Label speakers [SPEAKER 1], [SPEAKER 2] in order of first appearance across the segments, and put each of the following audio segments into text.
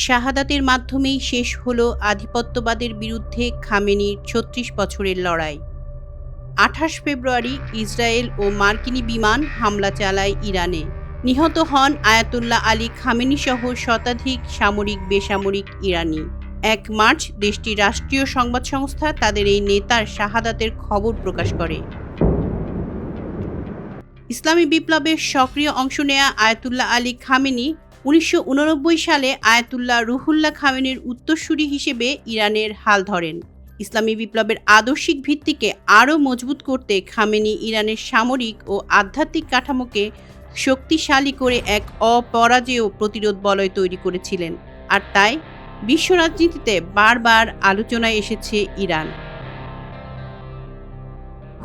[SPEAKER 1] শাহাদাতের মাধ্যমেই শেষ হলো আধিপত্যবাদের বিরুদ্ধে খামেনির ৩৬ বছরের লড়াই। ২৮ ফেব্রুয়ারি ইসরায়েল ও মার্কিনী বিমান হামলা চালায় ইরানে। নিহত হন আয়াতুল্লাহ আলী খামেনি সহ শতাধিক সামরিক বেসামরিক ইরানি। ১ মার্চ দেশটির রাষ্ট্রীয় সংবাদ সংস্থা তাদের এই নেতার শাহাদাতের খবর প্রকাশ করে। ইসলামী বিপ্লবের সক্রিয় অংশ নেয়া আয়াতুল্লাহ আলী খামেনি ১৯৮৯ সালে আয়াতুল্লাহ রুহুল্লাহ খামেনির উত্তরসূরি হিসেবে ইরানের হাল ধরেন। ইসলামী বিপ্লবের আদর্শিক ভিত্তিকে আরও মজবুত করতে খামেনি ইরানের সামরিক ও আধ্যাত্মিক কাঠামোকে শক্তিশালী করে এক অপরাজেয় প্রতিরোধ বলয় তৈরি করেছিলেন। আর তাই বিশ্ব রাজনীতিতে বারবার আলোচনায় এসেছে ইরান।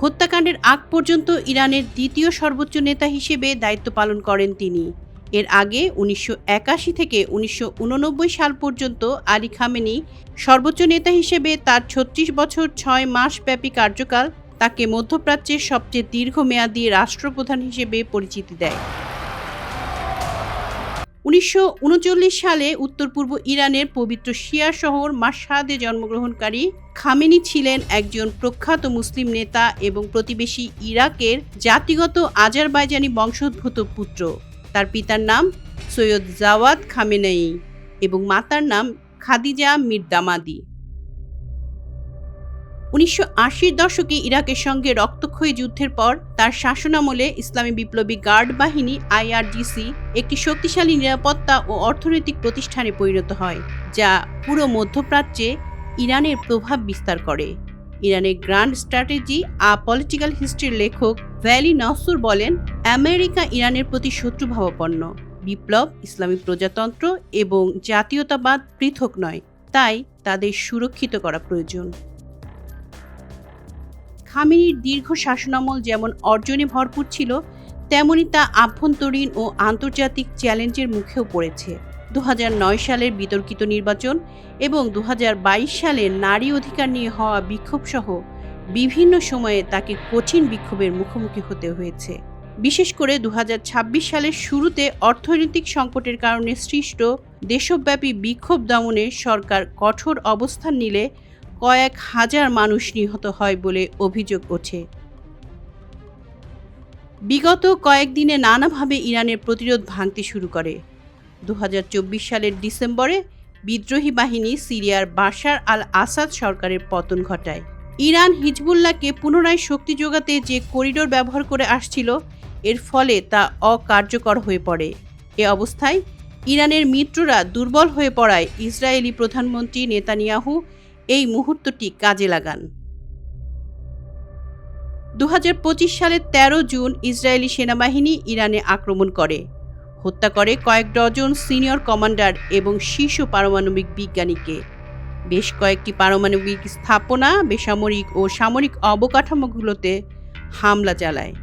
[SPEAKER 1] হত্যাকাণ্ডের আগ পর্যন্ত ইরানের দ্বিতীয় সর্বোচ্চ নেতা হিসেবে দায়িত্ব পালন করেন তিনি। এর আগে ১৯৮১ থেকে ১৯৮৯ সাল পর্যন্ত আলী খামেনি সর্বোচ্চ নেতা হিসেবে তার ৩৬ বছর ৬ মাস ব্যাপী কার্যকাল তাকে মধ্যপ্রাচ্যের সবচেয়ে দীর্ঘমেয়াদী রাষ্ট্রপ্রধান হিসেবে পরিচিতি দেয়। ১৯৩৯ সালে উত্তর পূর্ব ইরানের পবিত্র শিয়া শহর মাশহাদে জন্মগ্রহণকারী খামেনি ছিলেন একজন প্রখ্যাত মুসলিম নেতা এবং প্রতিবেশী ইরাকের জাতিগত আজারবাইজানি বংশোদ্ভূত পুত্র। তার পিতার নাম সৈয়দ জাওয়াদ খামেনেয়ি এবং মাতার নাম খাদিজা মিরদামাদি। ১৯৮০ দশকে ইরাকের সঙ্গে রক্তক্ষয়ী যুদ্ধের পর তার শাসনামলে ইসলামী বিপ্লবী গার্ড বাহিনী IRGC একটি শক্তিশালী নিরাপত্তা ও অর্থনৈতিক প্রতিষ্ঠানে পরিণত হয়, যা পুরো মধ্যপ্রাচ্যে ইরানের প্রভাব বিস্তার করে। ইরানের গ্র্যান্ড স্ট্র্যাটেজি আ পলিটিক্যাল হিস্ট্রির লেখক ভ্যালি নসুর বলেন, আমেরিকা ইরানের প্রতি শত্রুভাবাপন্ন। বিপ্লব, ইসলামী প্রজাতন্ত্র এবং জাতীয়তাবাদ পৃথক নয়, তাই তাদের সুরক্ষিত করা প্রয়োজন। খামেনির দীর্ঘ শাসনামল যেমন অর্জনে ভরপুর ছিল, তেমনি তা আভ্যন্তরীণ ও আন্তর্জাতিক চ্যালেঞ্জের মুখেও পড়েছে। ২০০৯ সালের বিতর্কিত নির্বাচন এবং ২০২২ সালে নারী অধিকার নিয়ে হওয়া বিক্ষোভ সহ বিভিন্ন সময়ে তাকে কঠিন বিক্ষোভের মুখোমুখি হতে হয়েছে। বিশেষ করে ২০২৬ সালের শুরুতে অর্থনৈতিক সংকটের কারণে সৃষ্ট দেশব্যাপী বিক্ষোভ দমনে সরকার কঠোর অবস্থান নিলে কয়েক হাজার মানুষ নিহত হয় বলে অভিযোগ ওঠে। বিগত কয়েকদিনে নানাভাবে ইরানের প্রতিরোধ ভাঙতে শুরু করে। ২০২৪ সালের ডিসেম্বরে বিদ্রোহী বাহিনী সিরিয়ার বাশার আল আসাদ সরকারের পতন ঘটায়। ইরান হিজবুল্লাহকে পুনরায় শক্তি যোগাতে যে করিডোর ব্যবহার করে আসছিল, এর ফলে তা অকার্যকর হয়ে পড়ে। এ অবস্থায় ইরানের মিত্ররা দুর্বল হয়ে পড়ায় ইসরায়েলি প্রধানমন্ত্রী নেতানিয়াহু এই মুহূর্তটি কাজে লাগান। ২০২৫ সালের ১৩ জুন ইসরায়েলি সেনাবাহিনী ইরানে আক্রমণ করে, হত্যা করে কয়েক ডজন সিনিয়র কমান্ডার এবং শীর্ষ পারমাণবিক বিজ্ঞানীকে। বেশ কয়েকটি পারমাণবিক স্থাপনা, বেসামরিক ও সামরিক অবকাঠামোগুলোতে হামলা চালায়।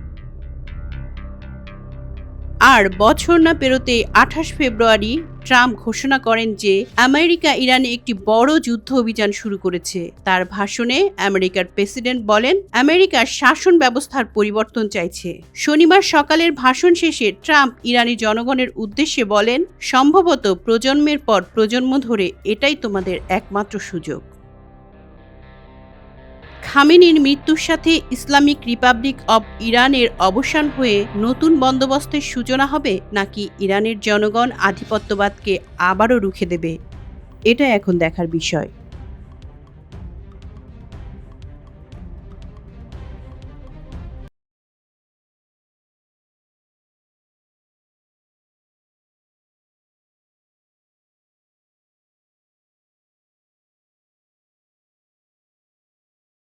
[SPEAKER 1] আর বছর না পেরোতে ২৮ ফেব্রুয়ারি ট্রাম্প ঘোষণা করেন যে আমেরিকা ইরানে একটি বড় যুদ্ধ অভিযান শুরু করেছে। তার ভাষণে আমেরিকার প্রেসিডেন্ট বলেন, আমেরিকার শাসন ব্যবস্থার পরিবর্তন চাইছে। শনিবার সকালের ভাষণ শেষে ট্রাম্প ইরানি জনগণের উদ্দেশ্যে বলেন, সম্ভবত প্রজন্মের পর প্রজন্ম ধরে এটাই তোমাদের একমাত্র সুযোগ। খামেনির মৃত্যুর সাথে ইসলামিক রিপাবলিক অব ইরানের অবসান হয়ে নতুন বন্দোবস্তের সূচনা হবে, নাকি ইরানের জনগণ আধিপত্যবাদকে আবারও রুখে দেবে, এটা এখন দেখার বিষয়।